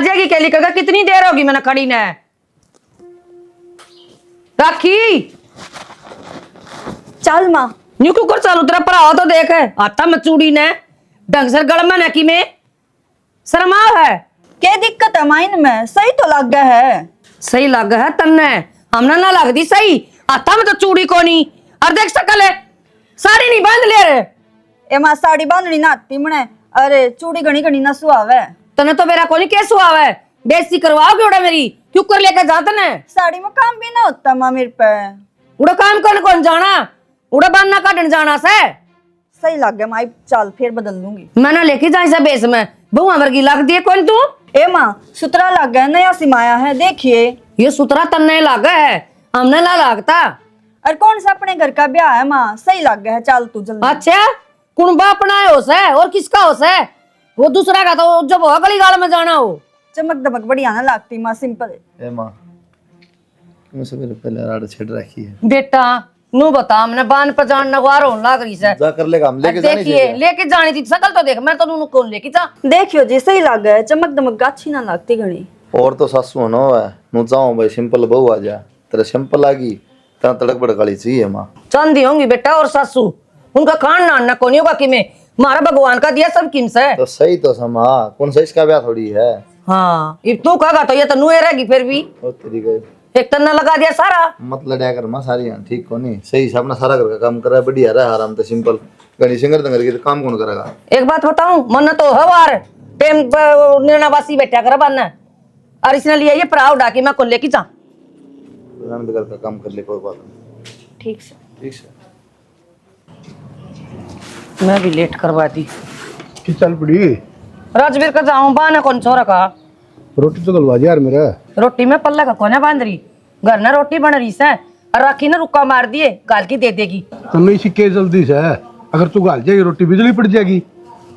जाएगी क्या लिखेगा? कितनी देर होगी मैंने खड़ी ने राखी। चल माँ न्यू क्यों कर चालू तेरा भरा तो देख आता मचूड़ी ने ढंग से गल में की में शर्मा है। क्या दिक्कत है माइन में? सही तो लग गया है। सही लग है तन्ने, हमने ना लगती सही। आता में तो चूड़ी को नहीं और देख सकल है साड़ी नहीं बांध ले रे। ए माँ साड़ी बांधनी ना आती मने। अरे चूड़ी घनी घनी ना सुहावे। तने तो मेरा कोनी कैसे हुआ है? बेइज्जती करवाओगे उड़ा मेरी? क्यों कर लेकर जाते ने? साड़ी में काम भी ना होता माँ मेरे पे। उड़ा काम करने कौन जाना? उड़ा बांधना काटन जाना से। सही लग गया माँ, चल फिर बदल लूंगी। मैंने लेके जाए से बेस में बहुआ वर्गी लग दिए कौन तू? ए माँ सुतरा लग गया, नया सिमाया है देखिए। ये सुतरा तन्ने लगा है, हमने ना लागता। और कौन सा अपने घर का ब्याह है माँ, सही लग गया है, चल तू जल्दी। अच्छा कुणबा अपना होश है और किसका होश है? वो दूसरा का तो जब हो गली गाल में जाना हो। चमक दमक बढ़िया ना लगती माँ, सिंपल है। ए माँ मुझसे मेरे पहले राड छेड़ रखी है बेटा नू बता, हमने बान पर जान नगवार होने लग रही से। जा कर लेगा, हम लेके जाने देखिए लेके जानी थी सकल तो देख, मैं तो नू कौन लेके जा। देखियो जी सही लग गया है, चमक दमक अच्छी ना लगती घनी। और तो सासू होना है नु जाऊं भाई सिंपल बहू आ जा, तेरे सिंपल आगी ता तड़क भड़काली चाहिए माँ। चांदी होंगी बेटा और सासू उनका खान नान ना कोनी होगा कि में मारा भगवान का दिया सब किम से। तो सही तो समा कौन सा इसका ब्याह थोड़ी है। हाँ ये तू कहा तो ये तो नुए रहेगी फिर भी। ओ तेरी गई एक तन्ना लगा दिया सारा। मत लड़ाया कर माँ, सारी यहाँ ठीक को नहीं सही से अपना सारा घर का काम कर रहा है, बढ़िया रहा आराम से सिंपल। गणी सिंगर दंगर के काम कौन करेगा? एक बात बताऊं, मन तो हवार टेम निर्णावासी बैठा कर बन और इसने लिया ये पराव डाकी मैं कौन लेके जा। घर का काम कर ले कोई बात नहीं। ठीक से ठीक से मैं भी लेट करवा दी। कि चल पड़ी राजवीर का जाऊं बाना कौन छोरा का रोटी तो गलवा दे यार मेरा। रोटी में पल्ला का कोने बांध रही घर ना रोटी बन रही से और राखी ने रुक्का मार दिए गाल की दे देगी। तन्ने इसी के जल्दी से अगर तू गाल जाएगी रोटी बिजली पड़ जाएगी।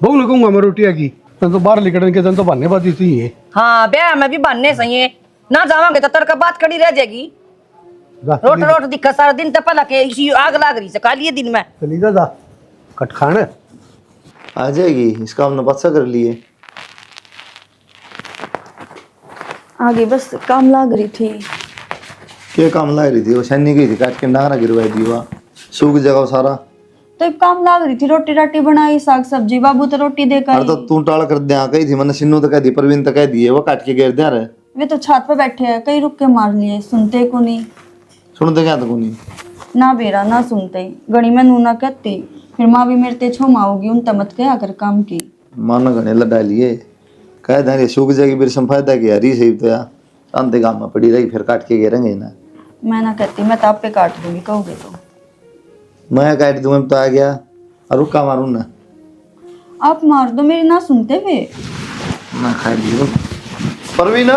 बहु लगूंगा मैं रोटी आगी तन तो बाहर निकलने के तन तो बनने बात ही है। हाँ ब्याह में भी बनने सही है ना जावांगे तो तड़का बात खड़ी रह जाएगी। रोट रोट दिखा सारा दिन तो पला के इसी आग लाग रही से कालिए दिन में। चली जा कट खाने आ जाएगी, इसका हमने पता कर लिए। आगे बस काम लग रही थी। क्या काम लग रही थी? वो सैनी गई थी काट के नारा गिरवाई दी हुआ सूख जगह सारा। तो एक काम लग रही थी, रोटी राटी बनाई साग सब्जी, बाबू तो रोटी देकर अरे तो तू टाल कर दे कही थी मैंने, सिन्नू तो कह दी, परवीन तो कह दी है, वो काट के गिर दे रहे। वे तो छत पे बैठे हैं, कई रुक के मार लिए, सुनते को नहीं। सुनते क्या तो नहीं ना बेरा ना सुनते गणी में नूना कहती, फिर माँ भी मेरे ते छो माओगी उन तमत के आकर काम की। मानो घने लड़ा लिए कह दे सूख जाएगी फिर संफायदा की हरी सही तो यार अंत गाँव में पड़ी रही फिर काट के गिरेंगे ना। मैं ना कहती, मैं तो आप पे काट दूंगी कहोगे तो। मैं काट दूंगा तो आ गया और रुका मारू ना। आप मार दो, मेरी ना सुनते वे। ना खा लियो परवीन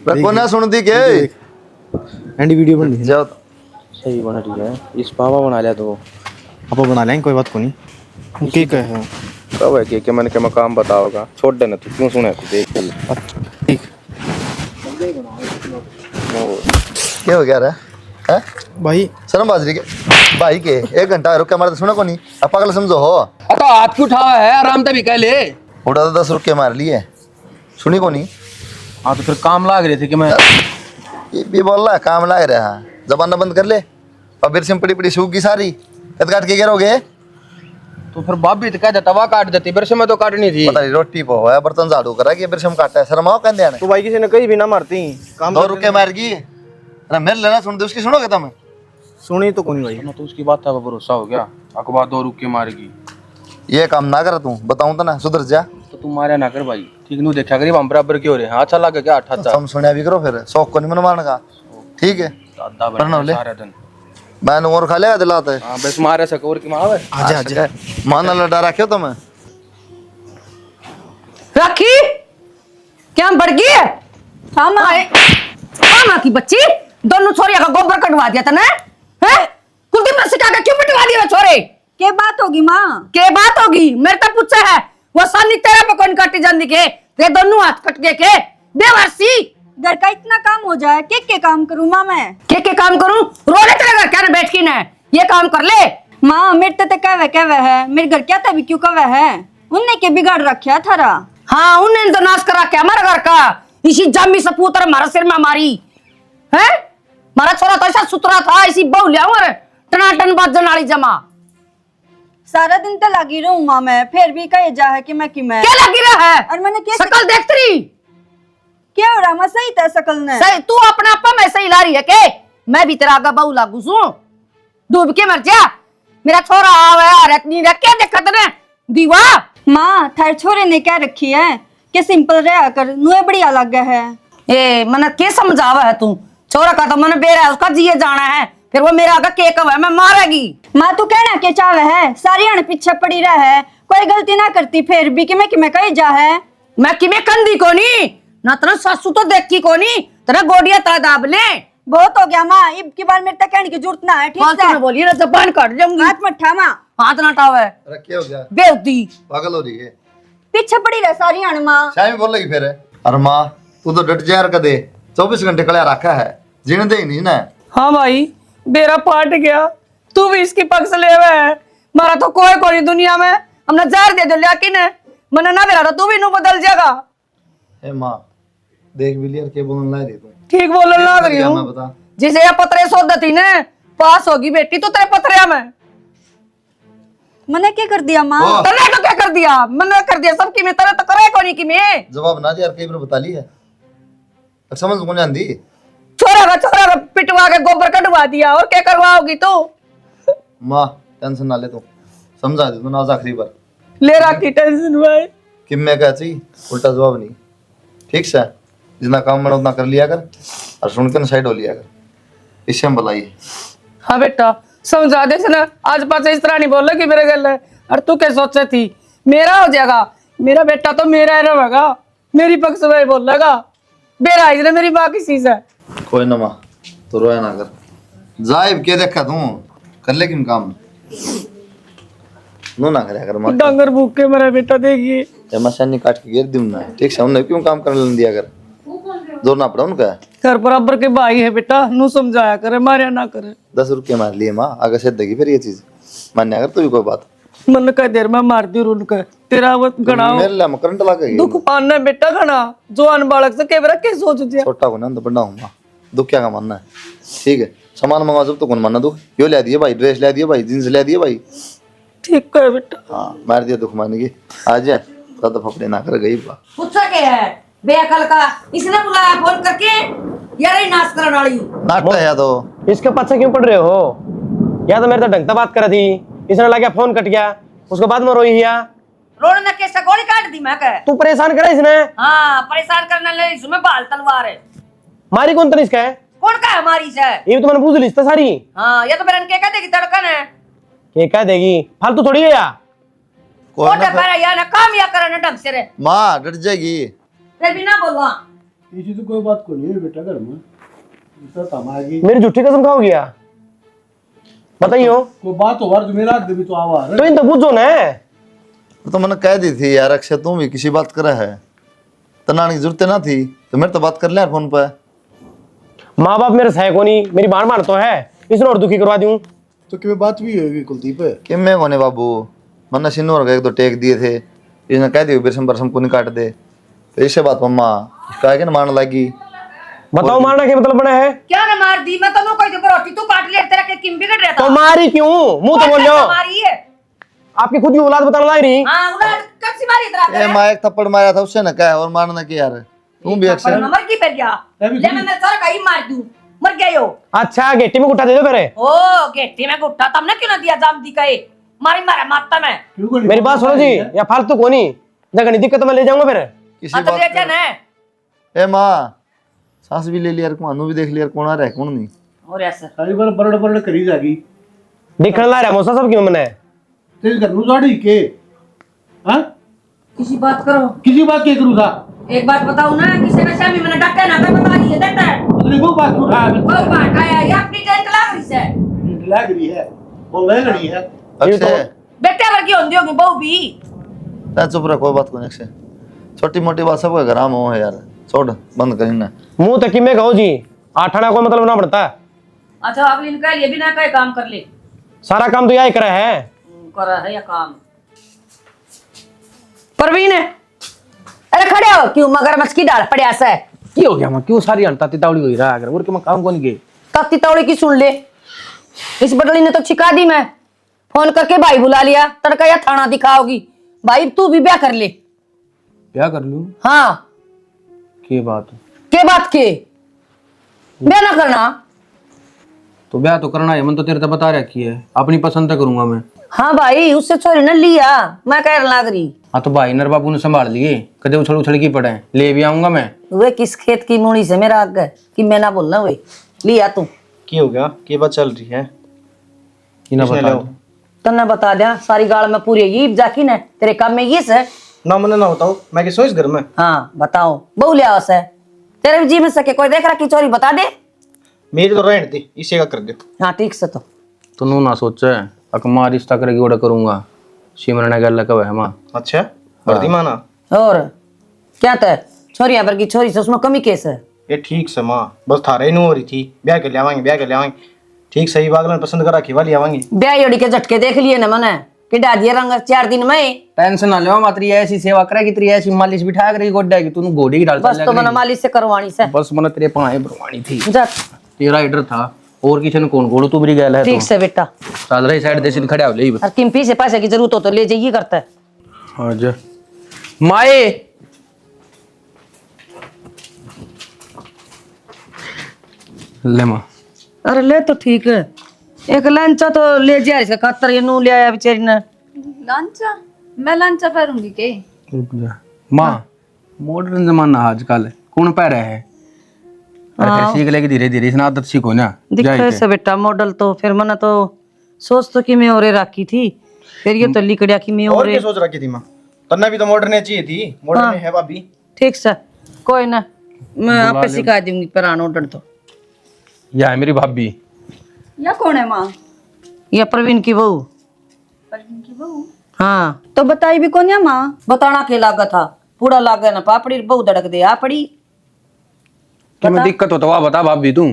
रखो ना सुनती के एंडी वीडियो बन रही जाओ सही बना रही है। इस पापा बना लिया तो आप बना लेंगे, कोई बात को नहीं। ठीक है कब है कि मैंने क्या मकाम बताओगा, छोड़ देना तू क्यों सुने तू देख ले। ठीक क्या हो गया रे हैं भाई शर्म बाजरी के भाई के 1 घंटा रुक के मारे तो सुना को नहीं अब पागल समझो हो। अका हाथ क्यों उठावा है, आराम से भी कह ले। उड़ा तो 10 रुक के मार लिए सुनी को नहीं। हाँ तो फिर काम लाग रहे थे कि मैं ये भी बोल रहा काम लाग रहा है, जबाना बंद कर ले। और फिर से पड़ी पड़ी सूख की सारी कद काट के गिरोगे तो फिर बाप भी तो कह देता वह काट देती, फिर से मैं तो काटनी थी। पता नहीं रोटी पो है बर्तन झाड़ू करा कि फिर से हम काटा है शर्माओ कहते हैं तो भाई किसी ने कहीं भी ना मारती काम 2 रुक के मार गई। अरे मेरे लेना सुन दे उसकी सुनोगे तुम? सुनी तो कौन भाई। तो उसकी बात था भरोसा हो गया, अखबार 2 रुक के मारेगी। ये काम ना कर तू बताऊं तो ना सुधर जा। तो तू मारे ना कर भाई, ठीक नहीं देखा करीब हम बराबर क्यों रहे। अच्छा लगे क्या 88 हम सुनिया भी करो फिर शौक को नहीं मन मारने का। ठीक है दादा प्रणव ले। सारे दिन मैं और खा लेगा दिलाते हां बस मारे सकोर की मावे आजा आजा मान लड़ा रखे तो मैं राखी क्या बढ़ गई है? हाँ माँ। हाँ माँ की बच्ची दोनों छोरिया का गोबर कटवा दिया था ना है? कुलदीप ने सिखा के क्यों पिटवा दिया छोरे? क्या बात होगी माँ? के बात होगी मेरे तो पूछा है वो सानी तेरा पे कौन काटी जानी के ते दोनों हाथ कट गए के बेवारसी। घर का इतना काम हो जाए के काम करूँ माँ मैं? के काम करूं? रोने चलेगा क्या ना बैठ के ना ये काम कर ले। माँ मेरे तो कहवे है, मेरे घर क्या तभी क्यों कहवे है, उनने के बिगाड़ रखा थारा। हाँ उन्हें तो नाश करा के हमारे घर का इसी जम्मी सपूत हमारा सिर में मारी है। मारा छोरा तो ऐसा सुतरा था इसी बहु लिया और टनाटन बाजन वाली जमा। सारा दिन तो लगी रहूं माँ मैं, फिर भी कहे जा है कि मैं क्या लगी रहा है? और मैंने क्या शकल देखती रही क्या हो रहा? मैं सही था शकल ने। सही तू अपना आपा मैं सही ला रही है के? मैं भी तेरा आगा बहु लागू सू डूब के मर जा। मेरा छोरा आवे औरत नहीं रख क्या देखत ने दीवा। माँ थार छोरे ने क्या रखी है कि सिंपल रहा कर, नुए बढ़िया लग है। ए मन के समझावा है तू? छोरा का तो मन बेरा है उसका जिए जाना है, फिर वो मेरा आगा केक है मैं मारेगी। माँ तू कहना के चाव है, सारी अण पीछे पड़ी रह है, कोई गलती ना करती फिर भी कि मैं कही जा है। मैं किमें कंदी कोनी ना तेरा सासू तो देखी कोनी तेरा गोडिया तादाब ले। बहुत हो गया माँ, अब की बार मेरे तक कहने की जरूरत ना है। ठीक फालतू है में बोलिए ना जबान काट जाऊंगी। हाथ मत उठा माँ। हाथ ना उठावे अरे क्या हो गया? बेवती पागल हो रही है? पीछे पड़ी रह सारी अण माँ। शायद बोल लगी फिर। अरे माँ तू तो डट जा यार, कदे 24 घंटे कलिया रखा है, जीने दे ही नहीं ना। हाँ भाई बेरा पाट गया, तू भी इसकी पक्ष ले है। मारा तो कोई कोई दुनिया में हमने जहर दे दो लेकिन मन ना मेरा तो तू भी नू बदल जाएगा। ए माँ देख भी लिया क्या बोलने ला रही तू? ठीक बोलने लग रही मैं हूँ। बता जिसे ये पत्रे सोदती ने पास होगी बेटी तो तेरे पत्रिया में मैंने क्या कर दिया माँ? ओ। तने तो क्या कर दिया? मैंने कर दिया सब की में तेरे तो करे कोनी की में। जवाब ना दे यार, कई बार बता ली है, अब समझ कौन जानती? छोरा का पिटवा के गोबर कटवा दिया और क्या करवाओगी तू? माँ टेंशन ना ले तू, समझा दे तू ना आज आखिरी बार। ले रखी टेंशन भाई कि मैं क्या चाहिए उल्टा जवाब नहीं, ठीक से जितना काम बना उतना कर लिया कर और सुन के साइड हो लिया कर, इससे हम बुलाइए। हाँ बेटा समझा दे ना, आज पास इस तरह नहीं बोल कि मेरे गल है। और तू क्या सोचे थी मेरा हो जाएगा? मेरा बेटा तो मेरा ही रहेगा, मेरी पक्ष में बोलेगा। बेरा इसने मेरी माँ की चीज है। कोई ना माँ तो रोया ना कर, जाइब क्या देखा तू कर ले किम काम नो ना करे कर माँ। डांगर भूख के मेरा बेटा देखिए जब मसानी काट के गिर दूँ ना, ठीक से उन्हें क्यों काम करने दिया कर, जोर ना पड़ा उनका। घर बराबर के भाई है बेटा, नू समझाया करे मारिया ना करे। 10 रुपये मार लिए माँ, आगे से देगी फिर ये चीज मान्य अगर तो भी कोई बात। मन का देर में मार दी उनका तेरा वो घना मेरे लिए करंट लगा दुख पाना बेटा घना जवान बालक से केवरा के सोच दिया। छोटा को ना तो बड़ा हूँ माँ, दुख क्या का मानना है? ठीक है सामान मंगवा जब तो कौन मानना दुख, यो ले दिए भाई, ड्रेस ले दिए भाई, जींस ले दिए भाई। ठीक है बेटा। हाँ मार दिया दुख मानने की, आ जाए तो फपड़े ना कर गई बा। पूछा के है बेअकल का, इसने बुलाया फोन करके यार ही नाश करने वाली नाटक है तो इसके पीछे क्यों पड़ रहे हो? या तो मेरे तो ढंग से बात कर थी, इसने लगा फोन कट गया, उसके बाद में रोई हिया। रोड ने कैसे गोली काट दी मैं कह। तू परेशान करे इसने? हाँ परेशान करने ले इसमें बाल तलवार है। मारी कौन तनिष्क है? कौन का है हमारी से? ये तो मैंने पूछ ली था सारी। हाँ ये तो मेरे के कह देगी धड़कन है। ये कह देगी फालतू थोड़ी है या? कोई कोटे ना पर या ना काम या करने ढंग से रे माँ डट जाएगी। फिर भी ना बोलवा। इसी तो कोई बात को नहीं है बेटा घर में, इसका तमागी मेरी झूठी कसम खाओ गया बताइयो। कोई बात हो बार मेरा हाथ भी तो आवा तो इन तो पूछो ना। तो मैंने कह दी थी यार अक्षय तुम भी किसी बात करा है, तनाने की जरूरत ना थी तो मेरे तो बात कर लिया फोन पे। माँ बाप मेरे सह को नहीं, मेरी बाण मार तो है, इसने और दुखी करवा दूं। तो क्यों बात भी होगी कुलदीप? कि मैं कोने बाबू मन्ना सिन्नू और एक दो टेक दिए थे, इसने कह दिया बिरसम बरसम को नहीं काट दे, तो इससे बात मम्मा कहा कि ना मारने लगी। बताओ मारना क्या मतलब बना है? क्या ना मार दी? मैं तो कोई तो रोटी तू काट ले तेरा के किम बिगड़ रहा था। तो मारी क्यों? मुंह तो बोल लो। मारी है। आपकी खुद की औलाद बताने लग रही। हाँ उलाद कब से मारी तेरा? ए माँ एक थप्पड़ मारा था उससे ना कहा और मारना क्या यार, तुम भी अक्षय। मर की फिर गया ले मैं तेरा का ही मार दूं, मर गया यो। अच्छा गेटी में गुट्टा दे दो मेरे। ओ गेट्टी में गुट्टा तुमने क्यों ना दिया जाम दी कहे मारी मारा मारता मैं। मेरी बात सुनो जी, या फालतू को नहीं जगह नहीं दिक्कत मैं ले जाऊंगा फिर। किसी हाँ तो बात ले जाना है। ए माँ सांस भी ले लिया, मानू भी देख लिया, कौन आ रहा है कौन नहीं। और ऐसा सारी बार बरड़ बरड़ करी जागी दिखने ला रहा मौसा सब क्यों मैंने तेरे घर नु साड़ी के। हाँ किसी बात करो। किसी बात के करूँ था? एक बात बताऊं ना, किसी ने शामी मैंने डटे ना मैं बता दिए देता है। उसने वो बात उठाया बहुत बात आया ये अपनी टेंट लाग रही से लग रही है, वो लग रही है। अक्षय बेटे वर्गी होंदी होगी बहू भी। ना चुप रह, कोई बात को नहीं अक्षय, छोटी मोटी बात सबके घर में हो है यार, छोड़ बंद करी ना। मुंह तक में कहो जी, आठाना कोई मतलब ना पड़ता। अच्छा अगली ने कह लिया बिना कहे काम कर ले। सारा काम तो यही करा है। करा है या काम। परवीन है हो क्यों मगरमच्छ की डाल पड़िया से की हो गया मैं क्यों सारी हंता तितावली हो रहा है और के मैं काम कौन गए तख्ती तौड़ी की सुन ले इस बटली ने तो छिका दी मैं फोन करके भाई बुला लिया तड़का या थाना दिखाओगी भाई तू भी ब्याह कर ले क्या कर लूं हाँ के बात के बात के ब्याह ना करना तो ब्याह तो करना है मन तो तेरे तो बता रखी है अपनी पसंद तो करूंगा मैं हाँ भाई उससे छोरी न लिया मैं कह लाग रही हाँ तो भाई नर बाबू ने संभाल लिए कदे उछल उछल की पड़े ले भी आऊंगा मैं वे किस खेत की मूड़ी से मेरा आग कि मैं ना बोलना वे लिया तू की हो गया की बात चल रही है इन्हें किसने बता लो? तन्ने बता दिया सारी गाल में पूरी ये जाकी ने तेरे काम में ये से ना मने ना बताओ मैं किस इस घर में हाँ बताओ बहु लिया से तेरे जी में सके कोई देख रहा की चोरी बता दे मेरी तो रहने दे इसे का कर दे हाँ ठीक से तो तू नू ना सोचे अकमा रिश्ता करके ओडा करूंगा सिमरन ने गल कब है मां अच्छा वर्दी माना और क्या तय छोरिया पर की छोरी से उसमें कमी केस है ये ठीक से माँ बस थारे नु हो रही थी ब्याह के ले आवांगे ठीक सही बागलन पसंद करा के वाली आवांगे ब्याह योड़ी के झटके देख लिए न मने कि डा दिया रंग 4 दिन में टेंशन ना लो मात्री ऐसी सेवा करेगी तेरी ऐसी मालिश बिठा करेगी गोड्डा की तू घोड़ी की डाल बस तो मना मालिश से करवानी से बस मन तेरे पाए भरवानी थी जा तेरा इधर था और किसी ने कौन घोड़ो तू मेरी गैल है ठीक से बेटा चल रही साइड देसी खड़ा हो ले और किम्पी से पैसे की जरूरत हो तो ले जाइए करता है हाँ जा माए ले मां अरे ले तो ठीक है एक लंचा तो ले जा इसका खातर ये नू ले आया बेचारी ने लांचा मैं लांचा पहनूंगी के रुक जा मां मॉडर्न जमाना आजकल कौन पह रहा है अरे सीख लेगी धीरे धीरे इसने आदत सीखो ना दिखा से बेटा मॉडल तो फिर मैंने तो सोच तो कि मैं और राखी थी फिर ये तो लिकड़िया की मैं और और क्या सोच रखी थी माँ तन्ना भी तो मॉडर्न चाहिए थी मॉडर्न है भाभी ठीक से कोई ना मैं आपे सिखा दूंगी पुराना ऑर्डर तो या है मेरी भाभी या कौन है माँ ये प्रवीण की बहू हाँ तो बताई भी कौन है माँ बताना के लागा था पूरा लागा ना पापड़ी बहु धड़क दे आ पड़ी तुम्हें दिक्कत हो तो वह बता भाभी तू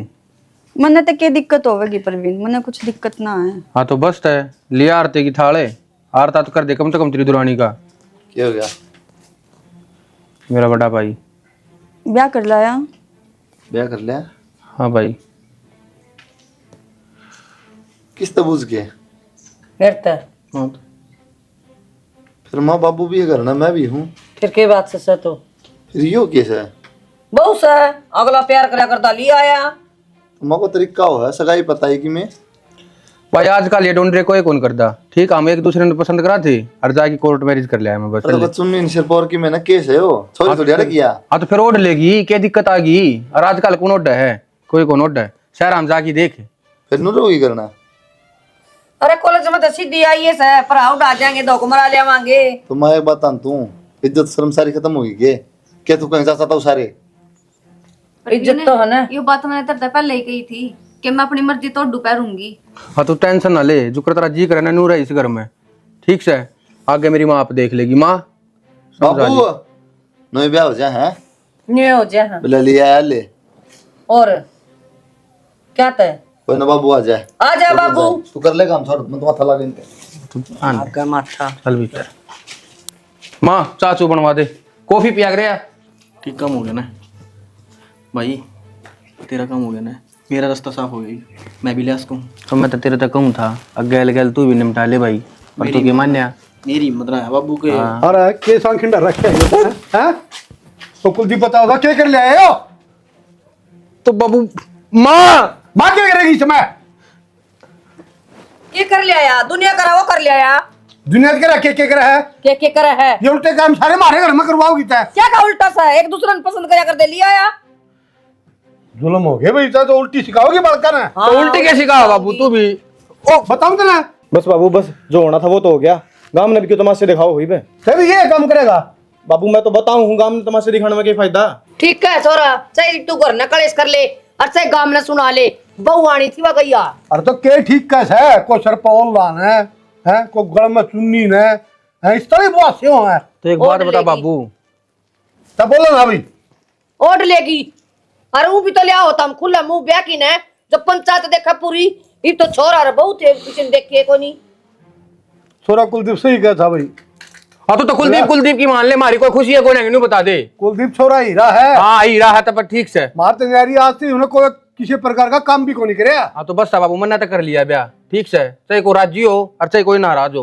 मने तो क्या दिक्कत होगी प्रवीण मने कुछ दिक्कत ना है हाँ तो बस है लिया आरती की थाले आरता तो कर दे कम से कम तेरी दुरानी का क्या हो गया मेरा बड़ा भाई ब्याह कर लाया ब्याह कर लिया हाँ भाई किस तबूज के फिर तो फिर माँ बाबू भी है घर ना मैं भी हूँ फिर के बात से तो फिर यो कैसा है बहु से अगला प्यार करा करता लिया आया माँ को तरीका हो है सगाई पता है कि मैं भाई आजकल ये ढूंढ रहे कोई कौन करता ठीक हम एक दूसरे ने पसंद करा थे और जाके कोर्ट मैरिज कर लिया मैं बस अरे सुन सिरपौर की मैंने केस है वो सॉरी तो डर किया हाँ तो फिर ओढ़ लेगी क्या दिक्कत आ गई और आजकल कौन ओढ़ है कोई कौन ओढ़ है शहर हम जाके देख फिर नू रोगी करना अरे कॉलेज में तो सीधी आई है सर पढ़ाओ डाल जाएंगे दो कुमरा ले आवांगे तो मैं एक बात तू इज्जत शर्म सारी खत्म होगी के क्या तू कहीं जा सकता हूँ सारे इज्जत तो है ना ये बात मैंने तेरे पहले ही कही थी कि मैं अपनी मर्जी तो दोपहरूंगी हाँ तो टेंशन ना ले जो कर तेरा जी करे ना नूर है इस घर में ठीक से आगे मेरी माँ आप देख लेगी माँ बाबू नए ब्याह हो जाए हैं नहीं हो जाए हाँ। बोला लिया है ले और क्या तय कोई ना बाबू आ जाए आ जा बाबू तू कर ले काम छोड़ मैं तो माथा लगा इनके आपका माथा चल भीतर माँ चाचू बनवा दे कॉफी पिया करे ठीक काम हो गया ना भाई तेरा काम हो गया ना मेरा रास्ता साफ हो गया मैं भी ले उसको तो मैं तो तेरे तक कहूँ था अगल गल तू भी निपटा ले भाई पर तू की मान्या मेरी हिम्मत रहा है बाबू के अरे के सांखिंडा रखे हैं तो कुलदीप बता होगा क्या कर ले आए हो तो बाबू माँ बात क्या करेगी समय ये कर लिया यार दुनिया करा वो कर लिया यार दुनिया के रखे के करा है के करा है ये उल्टे काम सारे मारे घर में करवाओगी तय क्या का उल्टा सा है एक दूसरे ने पसंद करा कर दे लिया यार जुल्म हो गया भाई तो उल्टी सिखाओगी बड़का ना तो उल्टी कैसे कहा बाबू तू भी ओ बताऊं तो ना बस बाबू बस जो होना था वो तो हो गया गांव में भी क्यों तमाशे दिखाओ हुई बे फिर ये काम करेगा बाबू मैं तो बताऊं हूँ गांव में तमाशे दिखाने में क्या फायदा ठीक है छोरा चाहे तू घर न कलेश कर ले और चाहे गांव में सुना ले बहू आनी थी वह गैया अरे तो के ठीक कैसे है को सर पौल लान है को गल में चुन्नी ने है इस तरह बात से है तो एक बात बता बाबू तब बोलो ना भाई ओढ़ लेगी अरे वो भी तो लिया होता हम खुला मुंह ब्याह की ने जब पंचायत देखा पूरी ये तो छोरा रे बहुत है किसी ने देखे को नहीं छोरा कुलदीप सही कहा था भाई हाँ तो कुलदीप कुलदीप की मान ले, मारी कोई खुशी है कोई नहीं बता दे। कुलदीप छोरा हीरा है। हाँ हीरा है तो ठीक से मार तैयारी आज थी उन्हें कोई किसी प्रकार का काम भी को नहीं करे। हाँ तो बस बाबू मन्ना तो कर लिया ब्याह ठीक से, चाहे कोई राजी हो और चाहे कोई नाराज हो,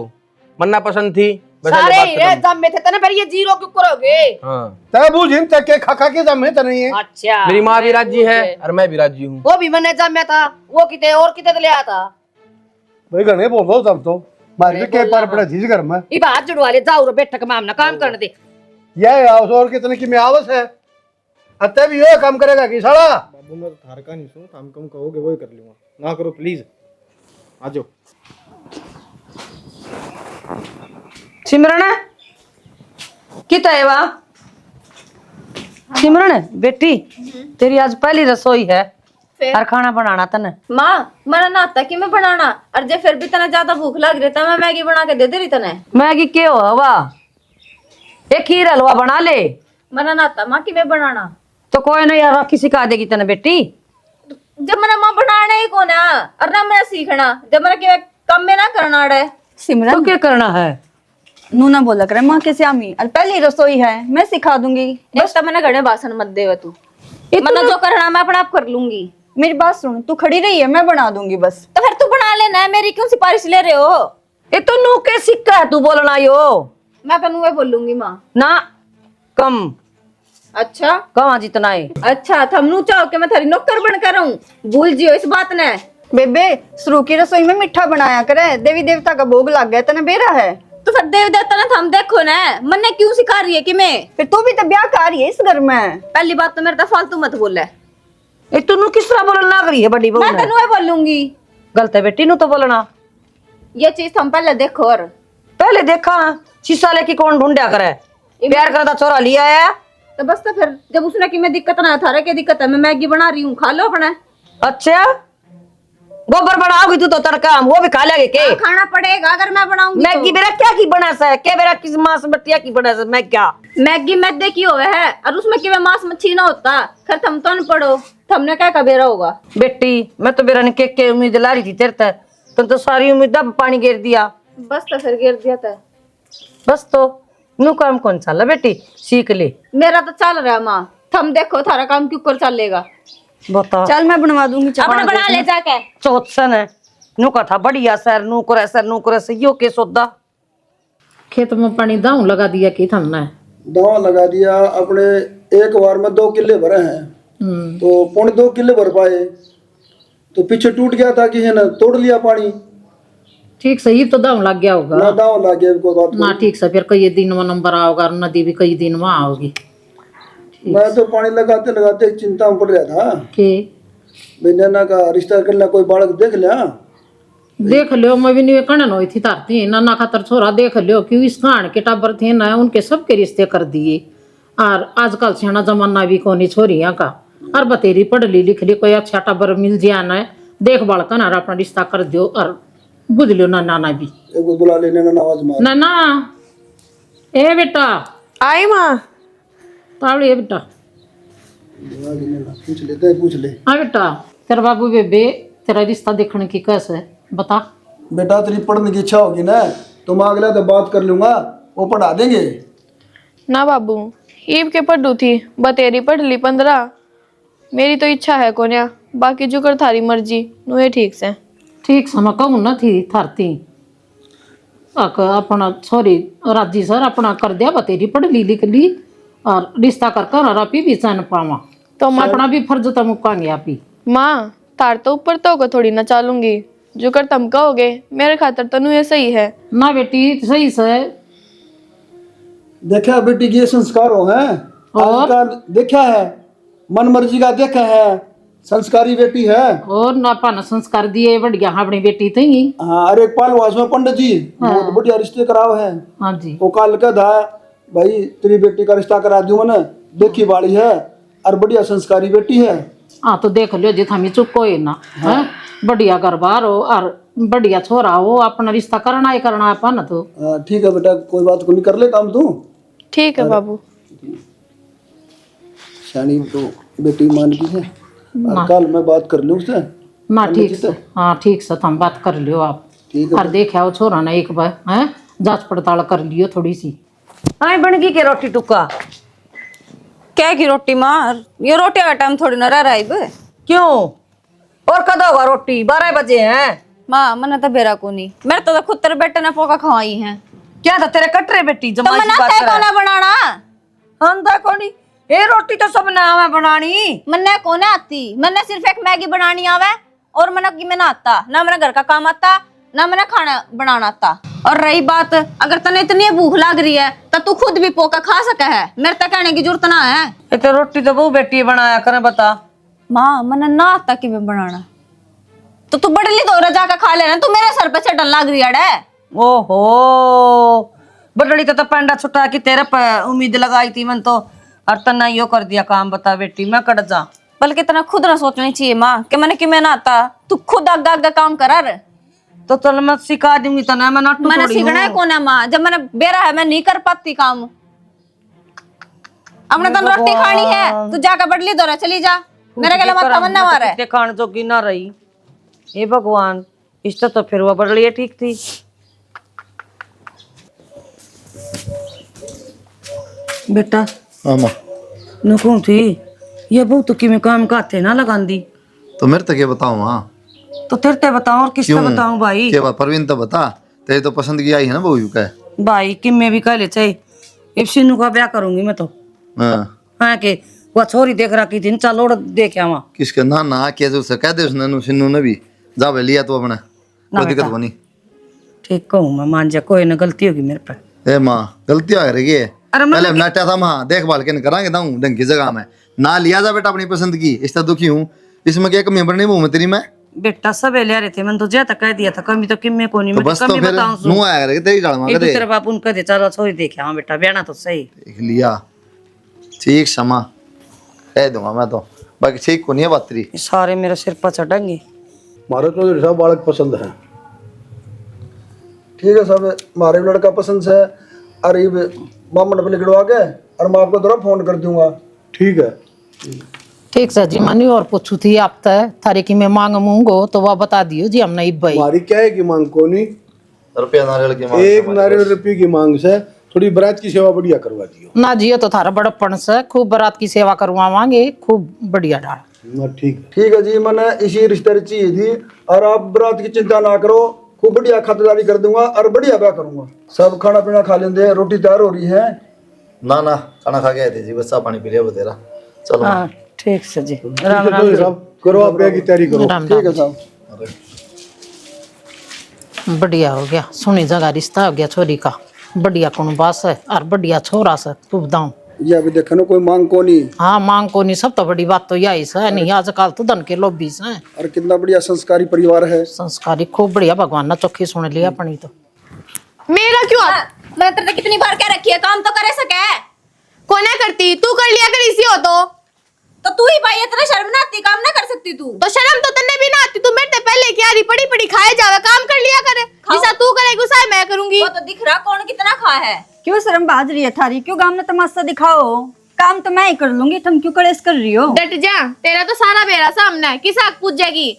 मन्ना पसंद थी बस सारे बात हीरे खत्म। दम में थे तने, फिर ये जीरो क्यों करोगे? हाँ तय बूझ तक के खा के जमे तो नहीं है। अच्छा मेरी माँ भी राजी है और मैं भी राजी हूँ। वो भी मैंने जम में था, वो किते और किते तो ले आया था। भाई घने बोल दो तब तो मार के पार पड़ा थी घर में। ये बात जुड़वा ले, जाओ रो बैठक में हमने काम करने दे। यह आवस और कितने की में आवस है अत्ते भी ये काम करेगा कि साला। बाबू मैं तो थार का नहीं सुन, हम कम कहोगे वही कर लूंगा, ना करो प्लीज। आ जाओ। सिमरन कितना है वहाँ? सिमरन बेटी तेरी आज पहली रसोई है और खाना बनाना तने। माँ मना ना आता कि मैं बनाना, और जे फिर भी तना ज्यादा भूख लग रही था मैं मैगी बना के दे दे रही तने। मैगी के हो हवा, एक खीर हलवा बना ले। मना ना आता माँ कि मैं बनाना। तो कोई नहीं यार राखी सिखा देगी तने बेटी। जब मैंने माँ बनाना ही कौन है और ना मैं सीखना, जब मैंने कि कम में ना करना है। तो सिमरन क्या करना है? नूना बोला करे माँ कैसे आमी, और पहली रसोई है मैं सिखा दूंगी। बस तो मैंने घड़े बासन मत दे तू, मना जो करना मैं अपने आप कर लूंगी। मेरी बात सुन, तू खड़ी रही है मैं बना दूंगी बस। तो फिर तू बना लेना है, मेरी क्यों सिफारिश ले रहे हो? ये तो नू के सिक्का है तू बोलना यो। मैं तो नुए बोलूंगी माँ। ना कम अच्छा कहाँ जितना है। अच्छा थमनू चाहो कि मैं थारी नौकर बनकर रहूं, भूल जियो इस बात ने। बेबे शुरू की रसोई में मीठा बनाया करे, देवी देवता का भोग लग गया तने बेरा है। तो फिर देवी देवता ने थम देखो ना, मन्ने क्यों सिखा रही है कि मैं? फिर तू भी तो ब्याह कर रही है इस घर में। पहली बात तो मेरे तो फालतू मत बोले। ये तू नू किस तरह बोलना लग रही है बड़ी बहू मैं ने? तो नुए बोलूंगी। गलत है बेटी नू तो बोलना। ये चीज तुम पहले देखो। और पहले देखा शीशा लेके कौन ढूंढया करे, प्यार करता छोरा लिया है। तो बस तो फिर जब उसने कि मैं दिक्कत ना थारे के दिक्कत है, मैं मैगी बना रही हूँ खा लो अपने। अच्छा गोबर बनाओगी तू तो तड़का वो भी खा लेगे के? खाना पड़ेगा अगर मैं बनाऊंगी। मैगी बेरा क्या की बना सा है, क्या बेरा किस मांस बटिया की बना सा मैं क्या? मैगी मैदे की होवे है और उसमें कि मांस मच्छी ना होता। खैर तुम तो पढ़ो, तुमने क्या कबेरा होगा? बेटी मैं तो बेरा ने के उम्मीद ला रही थी तेरे तक, तुम तो सारी उम्मीद पानी गिर दिया। बस तो फिर गिर दिया था। बस तो नू काम कौन सा बेटी सीख ले। मेरा तो चल रहा है माँ, तुम देखो थारा काम क्यों कर चलेगा। बता चल मैं बनवा दूंगी, अपना बना ले जाके। चौथसन है नू का था बढ़िया सर नू करे सर यो के सौदा। खेत में पानी दाऊ लगा दिया कि थमना है? दावा लगा दिया अपने, एक बार में 2 किले भरे हैं तो 2.5 किले भर पाए, तो पीछे टूट गया था कि है ना तोड़ लिया पानी। ठीक सही तो दाऊ लग गया होगा ना दावा लग गया कोई बात ना। ठीक से फिर कई दिन में नंबर आओगा, नदी भी कई दिन में आओगी। मैं तो पानी लगाते लगाते चिंता में पड़ रहा था के भाई नैना का रिश्ता कर लिया, कोई बालक देख लिया। देख लियो मैं भी नहीं कणन हुई थी तारती नाना खातर छोरा देख लियो क्यों इस खान के टाबर थे ना उनके सबके रिश्ते कर दिए। और आजकल सियाना जमाना भी कोनी छोरियां का, और बतेरी पढ़ ली लिख ली कोई अच्छा टाबर मिल जाए ना देखभाल कर और अपना रिश्ता कर दियो और बुझ लियो ना नाना भी। एक बुला ले नैना आवाज मार। नाना ए बेटा आई माँ। तावड़ी है बेटा। पूछ लेते पूछ ले। हाँ बेटा तेरा बाबू बेबे तेरा रिश्ता देखने की कैसे बता। बेटा तेरी पढ़ने की इच्छा होगी ना तो मैं अगला तो बात कर लूंगा, वो पढ़ा देंगे ना बाबू ईब के पढ़ू थी बतेरी पढ़ ली 15। मेरी तो इच्छा है कोन्या, बाकी जो कर थारी मर्जी नुए ठीक से। ठीक समय कहूँ न थी थारती अपना छोरी राजी सर अपना कर दिया बतेरी पढ़ ली लिख ली और रिश्ता कर कर आप भी चैन पावा तो मैं अपना भी फर्ज तो मुकांगे आप ही। माँ तार तो ऊपर तो को थोड़ी ना चालूंगी, जो कर तुम कहोगे मेरे खातर तो नुए सही है ना बेटी सही से। देखा बेटी के संस्कार हो हैं आजकल, देखा है मन मर्जी का देखा है, संस्कारी बेटी है और नापा संस्कार दिए बढ़िया अपनी बेटी थी। हाँ अरे पालवास में पंडित जी बहुत बढ़िया रिश्ते कराओ है। हाँ जी वो काल का था भाई तेरी बेटी का रिश्ता करा दूं मैंने, देखी बाड़ी है और बढ़िया संस्कारी बेटी है। हाँ तो देख लियो जित हमें चुप कोई ना है बढ़िया घर बार हो और बढ़िया छोरा हो अपना रिश्ता करना ही करना अपन तो। ठीक है बेटा कोई बात को नहीं कर ले काम तू। ठीक है बाबू। शानी तो बेटी मान की है और कल मैं बात कर लूँ उससे ना ठीक से। हाँ ठीक से तुम बात कर लियो आप। ठीक है और देखा वो छोरा ना एक बार है जांच पड़ताल कर लियो थोड़ी सी। आई बन गई के रोटी टुक्का? क्या की रोटी मार, ये रोटी का टाइम थोड़ी ना रहा है। क्यों? और कद होगा रोटी? 12 बजे हैं। माँ मना तो बेरा को नहीं, मेरे तो खुद तेरे बेटे ने पोका खवाई है। क्या था तेरे कटरे बेटी तो जमाई की मना बात तय करे। कोना बनाना। हंदा कोनी ये रोटी तो सब ना आवे बनानी। मन्ने कोने आती, मन्ने सिर्फ एक मैगी बनानी आवे और मना की मैं ना आता ना, मेरा घर का काम आता ना, मैंने खाना बनाना आता। और रही बात अगर तने इतनी भूख लग रही है तो तू खुद भी पोका खा सके है, मेरे तक कहने की जरूरत ना है। ये तो रोटी तो वो बेटी बनाया करे बता। माँ मन्ने ना आता कि मैं बनाना, तो तू बड़ली दो जाकर खा लेना, तू मेरे सर पे चढ़न लग रही है। ओहो बड़ड़ी तो पेंडा छुटा की तेरे पे उम्मीद लगाई थी मन तो, और तना यो कर दिया काम। बता बेटी मैं कट जा। बल्कि तना खुद ना सोचनी चाहिए माँ कि मैंने कि मैं ना आता, तू खुद आगा आगा काम कर। तो चल मैं सिखा दूंगी तना, मैं नट्टू मैंने थोड़ी सीखना है हूँ। कौन है माँ, जब मैंने बेरा है मैं नहीं कर पाती काम। अपने तन रोटी खानी है तू जाकर बड़ली दो चली जा, मेरे गले मत तमन्ना मारे। कितने खान जोगी ना रही। हे भगवान, इस तो फिर वो बड़ली ठीक थी। बेटा हाँ माँ। नुकू थी ये बहुत कि मैं काम काते ना लगांदी। तो मेरे तक ये बताओ माँ। तो तेरे ते बताऊं और किससे बताऊं भाई? क्या बात परवीन तो बता, तेरी तो पसंद की आई है ना बहू यू का। भाई कि मैं भी कह ले चाहिए अब सिन्नू का ब्याह करूंगी मैं तो। हाँ के वो छोरी देख रहा की थी, चल ओढ़ देख आवा। किसके ना ना क्या जो कह दे उसने सिन्नू ने भी जा भाई लिया तो अपने कोई दिक्कत बनी। ठीक कहूँ मैं, मान जा कोई ना गलती होगी मेरे पे। ए माँ गलती आ रही है, पहले नाटा था माँ देखभाल के करांगे दाऊं ढंग की जगह में ना लिया जा बेटा अपनी पसंद की। इस तरह दुखी हूँ, इसमें क्या कमी बढ़नी मुँह में तेरी मैं। बेटा सब ले रहे थे, मैंने तो ज्यादा कह दिया था, कमी तो किम्मे को नहीं। तो बस तो फिर मुँह आया करे तेरी डाल मांगे दे। तेरे बाप उनका दे चलो छोरी देखे हाँ बेटा ब्याना तो सही देख लिया ठीक क्षमा कह दूंगा मैं तो, बाकी ठीक को नहीं है बात तेरी। सारे मेरे सिर पर चढ़ेंगे। मारे तो सब बालक पसंद है। ठीक है साहब, हमारे भी लड़का पसंद है। अरे मामन पे निकलवा के और मैं आपको दोबारा फोन कर दूंगा। ठीक है ठीक सर जी। मानी और पूछू थी आप थारे की मैं मांग मूंगो तो वह बता दियो जी, हम नहीं भाई। हमारी क्या है की मांग कोनी रुपया नारियल की मांग, एक नारियल रुपये की मांग से थोड़ी बरात की सेवा बढ़िया करवा दियो ना जियो तो थारा बड़प्पन से खूब बारात की सेवा करवावांगे, खूब बढ़िया डाल। ठीक है जी, मैंने इसी रिश्ते चाहिए थी और आप बरात की चिंता ना करो, खूब बढ़िया खातिरदारी कर दूंगा और बढ़िया ब्याह करूंगा। सब खाना पीना खा लेंगे, रोटी तैयार हो रही है। ना ना खाना खा के आए थे जी, बस पानी पी लिया वो तेरा। चलो हाँ ठीक से जी, राम राम जी। करो आप ब्याह की तैयारी करो। ठीक है साहब। बढ़िया हो गया, सुनी जगह रिश्ता हो गया छोरी का, बढ़िया कौन बास है और बढ़िया छोरा से तू बताऊं। ये अभी देखो ना कोई मांग को नहीं। हाँ मांग को नहीं, सब तो बड़ी बात तो यही है नहीं, आजकल तो धन के लोभी से। और कितना बढ़िया संस्कारी परिवार है। संस्कारी खूब बढ़िया, भगवान ने चौखी सुन लिया अपनी तो। मेरा क्यों मैं तेरे कितनी बार कह रखी है काम तो करे सके। कोने करती तू कर लिया कर इसी हो तो तू ही भाई इतना शर्म ना आती, काम ना कर सकती तू? तो शर्म तो तन्ने भी ना आती, तू मेरे से पहले क्या रही पड़ी पड़ी खाए जावे, काम कर लिया करे। जिसा तू करेगी उसा मैं करूंगी। वो तो दिख रहा कौन कितना खा है। क्यों शर्म बाज रही है थारी, क्यों गाम में तमाशा दिखाओ? काम तो मैं ही कर लूंगी, तुम क्यों कलेश कर रही हो? डट जा, तेरा तो सारा बेरा सामने है, किस हक पूछ जाएगी?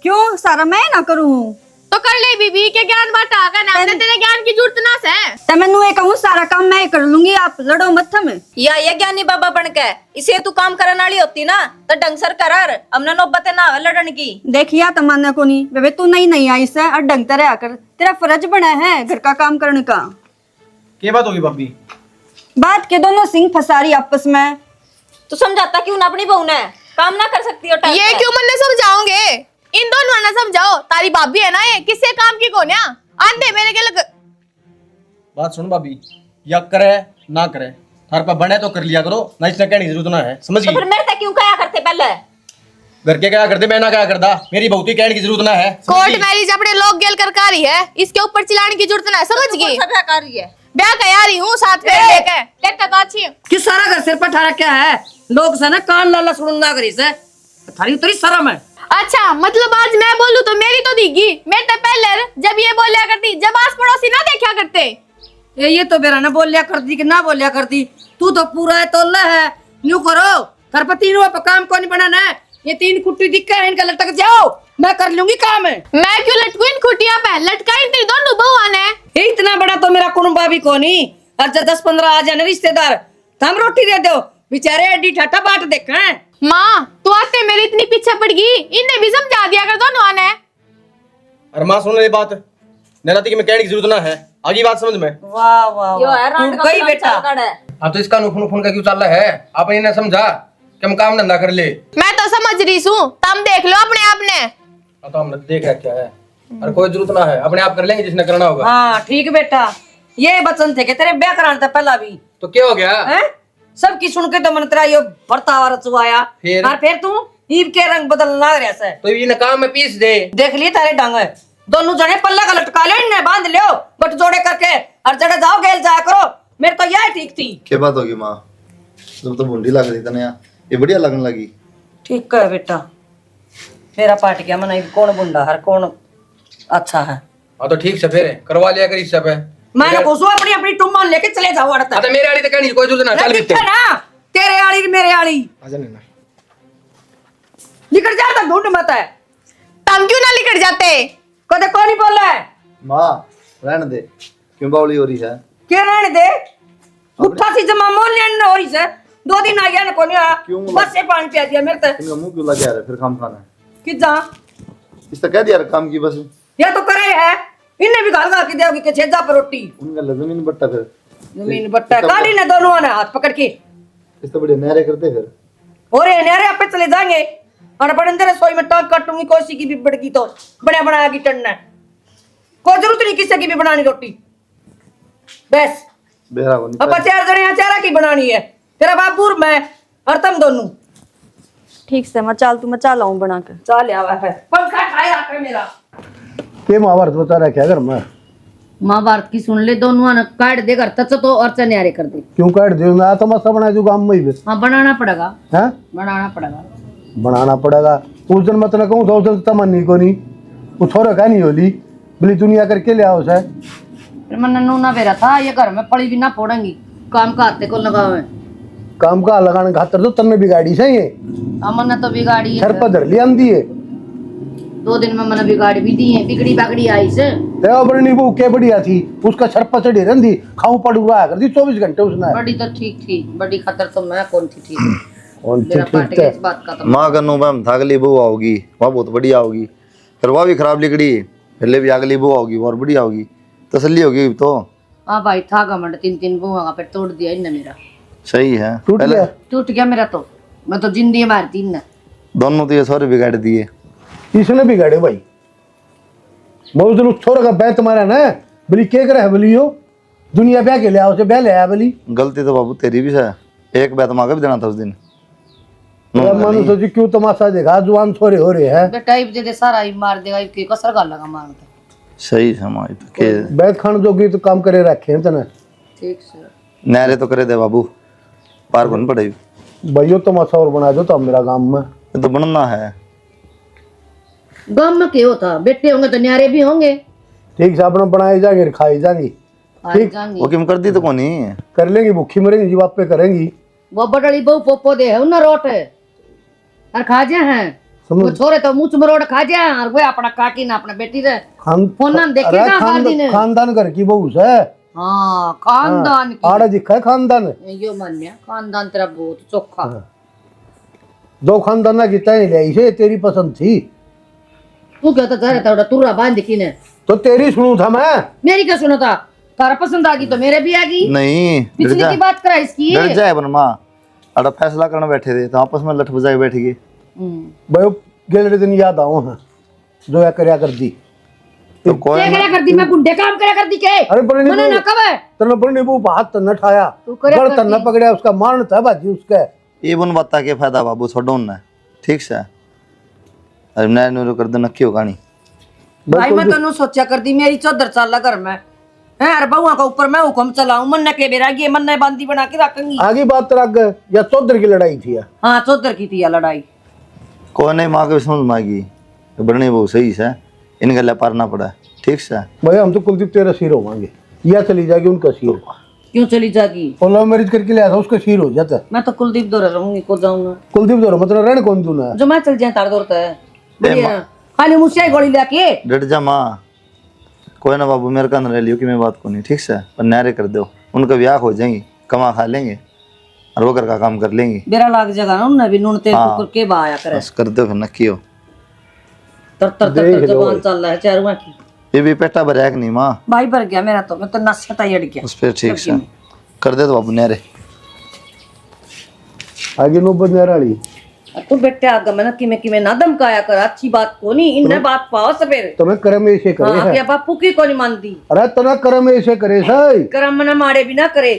क्यों सारा मैं ना करूं? तो कर ले बीबी के ज्ञान बांटा कर, हमने तेरे ज्ञान की जरूरत ना है। तो मैं नुए कहूं सारा काम मैं ही कर लूंगी, आप लड़ो मत में। या ये ज्ञानी बाबा बन के इसे तू काम करने वाली होती ना तो ढंग सर कर, हमने नौबत ना आवे लड़न की। देखिया तो मानने को नहीं बेबे, तू नहीं आई से और ढंग तरह आकर, तेरा फर्ज बना है घर का काम करने का। क्या बात होगी भाभी? बात के दोनों सिंह फसारी आपस में। तू समझाता क्यों ना अपनी बहू ने, काम ना कर सकती हो? ये क्यों मन समझाओगे? इन दोनों ना समझाओ, तारी भाभी है ना ये, किससे काम की कोन्या आंधे मेरे के लग। बात सुन भाभी, या करे ना करे थार पर बने तो कर लिया करो ना, इसने कहने की जरूरत ना है, समझ गई? तो फिर मेरे तक क्यों कहा करते पहले? घर के क्या करते मैं ना क्या करता, मेरी बहुती कहने की जरूरत ना है। कोर्ट मैरिज अपने लोग गेल कर कारी है, इसके ऊपर चिल्लाने की जरूरत ना है, समझ गई? ब्याह का यारी हूँ साथ में लेके तेरे तक अच्छी कि सारा घर सिर पर ठारा क्या है, लोग से ना कान लाला सुनना करी से थारी उतरी शर्म है। अच्छा मतलब आज मैं बोलूं तो मेरी तो दीगी, मेरे तो पहले जब ये बोलिया करती, जब आस पड़ोसी ना देखा करते। ये तो बेरा ना बोलिया करती कि ना बोलिया करती, तू तो पूरा है तोल्ला है। न्यू करो घर पर तीनों पर काम को नहीं बनाना है, ये 3 कुट्टी दिक्का है, इनका लटक जाओ, मैं कर लूंगी काम है। मैं क्यों लटकू इन खुटिया पे, लटकाई तेरी दोनों बहुआ ने। इतना बड़ा तो मेरा कुनबा भी को नहीं, और जब 10-15 आ जाने रिश्तेदार तो हम रोटी दे दो बेचारे एडी ठाठा बाट देखा है। माँ तू आते मेरी इतनी पीछे पड़ गई, इन्हें भी समझा दिया कर दोनों ने। अरे माँ सुन ले बात, नैनाती की मैं कहने की जरूरत ना है, आगे बात समझ में। वाह वाह जो है रांड का गई बेटा। अब तो इसका नुखुन नुखुन का क्यों चल रहा है? आपने इन्हें समझा कि हम काम धंधा कर ले। मैं तो समझ रही हूँ, तुम देख लो अपने आप ने। तो हमने देख रहा क्या है, अरे कोई जरूरत ना है, अपने आप कर लेंगे जिसने करना होगा। हाँ ठीक बेटा, ये बचन थे कि तेरे ब्याह कराना था पहला भी, तो क्या हो गया? सबकी सुन के तो मन तेरा यो बर्तावा रचवाया, और फिर तू ईब के रंग बदलना रहा है। तो इन्हें काम में पीस दे। देख लिए तारे डंग, दोनों जने पल्ला का लटका लो, इन्हें बांध लो गठ जोड़े करके, और जड़े जाओ गेल जाया करो। मेरे तो यह ठीक थी। क्या बात होगी माँ, तुम तो बूंदी लग रही था ना, ये बढ़िया लगने लगी। ठीक है बेटा, मेरा पाट गया मन, कौन बुंडा हर कौन अच्छा है। हाँ तो ठीक से फिर करवा लिया कर इस सब है। मैंने घुसो अपनी अपनी टुम्मन लेके चले जाओ अड़ता। तो मेरे आड़ी तो कहनी कोई जरूरत ना, चल बीते ना तेरे आड़ी मेरे आड़ी आजा नैना, निकल जाता ढूंढ मत है। तुम क्यों ना लिखट जाते? कदे कौन नहीं बोला है? माँ रहने दे, क्यों बावली हो रही है? क्या रहने दे, उठा सी जमा मोल लेने हो रही है। 2 दिन आ गया ना कोनी आ, बस से पानी पिया दिया मेरे ते। इनका मुंह क्यों लगा रहा है फिर काम खाना है? कि जा इसने कह दिया काम की बस, या तो करे है, इन्हें भी घाल घाल के दोगी के छेजा पर रोटी। उनका जमीन बट्टा फिर जमीन बट्टा गाड़ी ने दोनों ने हाथ पकड़ के इस तो बड़े नहरे करते फिर। और ये नहरे आप पे चले जाएंगे और अपन अंदर रसोई में टांग काटूंगी, कोसी की भी बड़की तो बड़ा बनाया की टन्ना, कोई जरूरत नहीं किसी की भी बनानी रोटी। बस बेरा को अब 4 जने अचारा की बनानी है, तेरा बाबूर मैं और तुम दोनों। ठीक से मैं चाल, तू मैं चाल आऊं बना के। चाल आवा है पंखा खाए रखा मेरा। के महाभारत बता रहा क्या घर में? महाभारत की सुन ले, दोनों ने काट दे घर तच तो और चन्यारे कर दे। क्यों काट दे? मैं तो मसा बना दूं काम में ही। हाँ बनाना पड़ेगा, हैं? बनाना पड़ेगा, बनाना पड़ेगा। उस दिन मत ना कहूँ तो उस दिन तमन्नी को नहीं, वो छोरा का नहीं होली बोली दुनिया करके ले आओ उसे। फिर मैं नन्नू ना बेरा था, ये घर में पड़ी भी ना फोड़ेंगी, काम का हाथे को लगावे। काम का लगाने खातर तो तन्ने बिगाड़ी से ये अमन तो बिगाड़ी सर पर धर लिया आंदी है। 2 दिन में मैंने बिगाड़ी भी दी है, बिगड़ी बागड़ी आई से। ते बड़ी वो के बढ़िया थी, उसका सर पर चढ़ी रहती, खाऊं पड़ू रहा कर दी 24 घंटे उसने। बड़ी तो ठीक थी, बड़ी खतर तो मैं कौन थी ठीक। मेरा पार्टी के इस बात का तो माँ का नो मैम था, अगली बहू आओगी वह बहुत बढ़िया होगी, फिर वह भी खराब लिकड़ी, पहले भी अगली बहू आओगी और बढ़िया होगी, तसल्ली होगी तो। हाँ भाई था घमंड, 3 बुआ का फिर तोड़ दिया इनने मेरा। सही है, टूट गया मेरा तो, मैं तो जिंदगी मारती इनने। दोनों तो ये सारे बिगाड़ दिए। इसने बिगाड़े भाई, बहुत दिन उस छोरा का बैत मारा ना, बोली के करे बोली हो दुनिया ब्याह के ले आओ से ब्याह ले आया बोली। गलती तो बाबू तेरी भी है, एक बैत मांगा भी देना था उस दिन। मानो सोची क्यों तमाशा देखा, जुआन छोरे हो रहे हैं। बेटा इब दे दे सारा ही मार देगा, इब के कसर गाल लगा मारता। सही है माँ, तो के बैत खान जोगी तो काम करे रखे हैं तना। ठीक से नहरे तो करे दे बाबू, पार कौन पड़े भाइयों तमाशा और बना दो तो मेरा गांव में। ये तो बनना है, गांव में क्या होता, बेटे होंगे तो न्यारे भी होंगे। ठीक से अपना बनाए जाएंगे खाई जाएंगी, ठीक वो किम कर दी तो कौन ही कर लेंगी, भूखी मरेंगी जी बाप पे करेंगी। वो बड़ड़ी बहु पोपो दे है उन्ना रोट है और खा जा हैं, वो छोरे तो मुंह में रोड खा जा, और वो अपना काकी ना अपना बेटी रे फोन देखेगा खानदान घर की बहू से। हाँ खानदान की आड़ा दिखा है खानदान, यो मान्या खानदान तेरा बहुत चोखा। 2 खानदाना की तय ले इसे तेरी पसंद थी, तू क्या तो चाह रहा था तुर्रा बांध की ने, तो तेरी सुनू था मैं, मेरी क्या सुना था? तारा पसंद आ गई तो मेरे भी आ गई। नहीं पिछली की बात करा इसकी, डर जाए बन माँ, अड़ा फैसला करने बैठे थे तो आपस में लठ बजाए बैठ गए। भाई गेले दिन याद आओ है जो या करया कर दी, तो कोई क्या करा कर दी, मैं गुंडे काम करा कर दी के? अरे बड़े मने ना कब है तेरे बड़े नींबू हाथ तन्ना ठाया, तू करे बड़ कर तन्ना दी। पकड़या, उसका मारन था बाजी उसके। ये बन बता के फायदा बाबू छोड़ो ना, ठीक से अरे नैर नूर कर दे नक्की हो कहानी। भाई मैं तो सोचा कर दी, मेरी 14 साल घर में है, अरे बहुआ का ऊपर मैं हुक्म चलाऊं, मन के बेरा ये मन ने बांदी बना के रखेंगी। आगे बात रख या 14 की लड़ाई थी या? हाँ 14 की थी या लड़ाई। कोई नहीं माँ के समझ में आएगी, तो बड़नी बहुत सही से इनका ले पारना पड़ा, ठीक से। भाई हम तो कुलदीप तेरा सिर होवांगे, या चली जाएगी उनका सिर। क्यों चली जाएगी? और लव मैरिज करके ले आया था, उसका सिर हो जाता। मैं तो कुलदीप दौरा रहूंगी, को जाऊंगा कुलदीप दौरा मतलब रहने कौन दूना जो मैं चल जाए तार दौड़ता है बढ़िया, खाली मुझसे गोली लेके डट जा माँ, कोई ना बाबू मेरे का न रह लियो कि मैं बात को नहीं, ठीक से पर नहरे कर दो। उनका ब्याह हो जाएंगे, कमा खा लेंगे और वो घर का काम कर लेंगे। बेरा लाग जाएगा ना उन्हें भी नून तेल हाँ। कुकर के बाया करे। बस कर दो फिर नक्की हो। तर तर तर तर जवान चल रहा है चारों की। ये भी पेटा भरा कि नहीं माँ? भाई भर गया मेरा तो, मैं तो नशा ही अड़ गया। उस पर ठीक से कर दे तो बाबू न्यारे। आगे नौबत नाराली तू बेटे आगे मैं ना कि मैं ना धमकाया कर, अच्छी बात को नहीं इन्हें बात पाओ सवेरे। तुम्हें कर्म ऐसे करे हाँ, है। क्या बापू की को नहीं मानती। अरे तना कर्म ऐसे करे सही कर्म ना मारे भी ना करे,